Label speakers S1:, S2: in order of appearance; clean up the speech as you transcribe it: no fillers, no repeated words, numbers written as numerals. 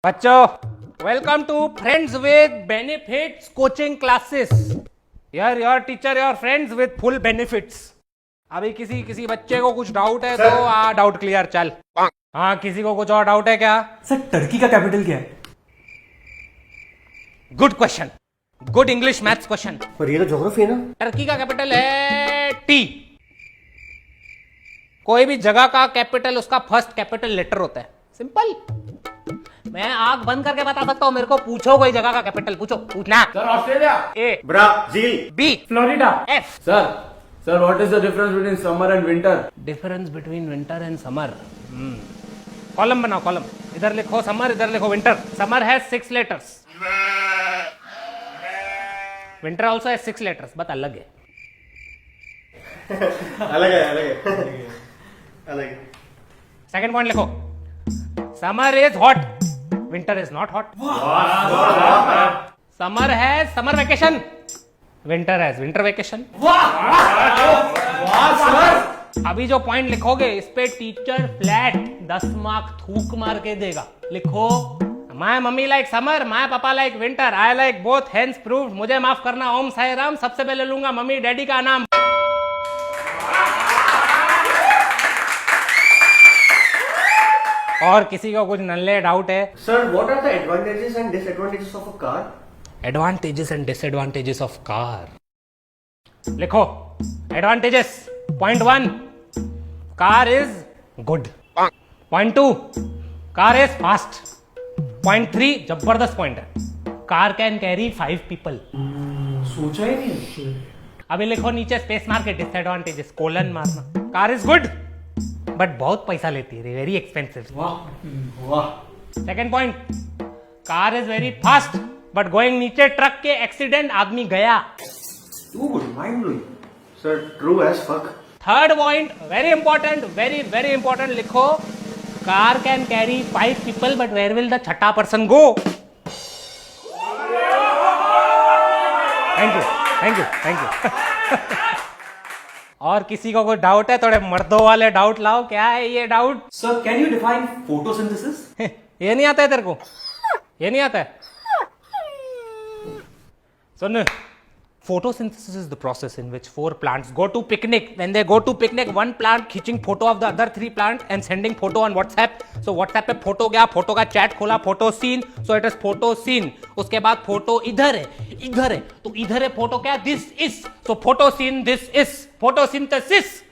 S1: बच्चों welcome to friends with benefits coaching classes. Your teacher your friends with full benefits. अभी किसी बच्चे को कुछ डाउट है तो डाउट क्लियर चल। हाँ, किसी को कुछ और डाउट है क्या?
S2: सर टर्की का कैपिटल क्या है?
S1: Good question, good English maths question.
S3: पर ये तो ज्योग्राफी है ना।
S1: टर्की का कैपिटल है टी। कोई भी जगह का कैपिटल उसका फर्स्ट कैपिटल लेटर होता है। सिंपल। मैं आंख बंद करके बता सकता हूं। मेरे को पूछो कोई जगह का कैपिटल, पूछना।
S4: Sir Australia.
S1: A,
S3: Brazil.
S1: B,
S2: Florida.
S1: F.
S4: Sir what is the difference between summer and winter?
S1: Difference between winter and summer. Column बनाओ, कॉलम। इधर लिखो समर, इधर लिखो winter. Summer has 6 letters, winter also has 6 letters, but अलग है।
S3: अलग है।
S1: Second point लिखो, summer is hot, winter is not hot. Summer has summer vacation, winter has winter vacation. अभी जो पॉइंट लिखोगे इस पे टीचर फ्लैट 10 मार्क थूक मार के देगा। लिखो, my mummy like summer, my papa like winter, I like both, hence proved. मुझे माफ करना, ओम साई राम। सबसे पहले लूंगा मम्मी डैडी का नाम। और किसी को कुछ नल्ले डाउट है?
S3: Sir what are the advantages and disadvantages of a car?
S1: Advantages and disadvantages of car. लिखो advantages. Point 1, car is good. Point 2, car is fast. Point 3, जबरदस्त पॉइंट है, कार कैन कैरी 5 पीपल।
S2: सोचा ही नहीं।
S1: अभी लिखो नीचे space मार के डिसएडवांटेजेस, कोलन मारना। कार इज गुड बट बहुत पैसा लेती है, वेरी एक्सपेंसिव।
S2: वाह।
S1: Second point, car is very fast but going नीचे ट्रक के एक्सीडेंट, आदमी गया।
S3: Mind blowing. Sir true as fuck.
S1: Third point very important, very important. लिखो, car can carry 5 people but where will the छठा person go? Thank you. और किसी को कोई डाउट है? थोड़े मर्दों वाले डाउट लाओ। क्या है ये doubt?
S2: Sir can you define photosynthesis?
S1: ये नहीं आता है तेरे को? ये नहीं आता है? सुन, photosynthesis is the process in which 4 plants go to picnic. When they go to picnic, one plant खींचिंग photo of the other 3 plants and sending photo on WhatsApp. So WhatsApp पे फोटो गया, फोटो का chat खोला, photo seen, so it is photo seen. उसके बाद photo इधर है तो इधर है फोटो क्या? This is, so photo seen this is photosynthesis.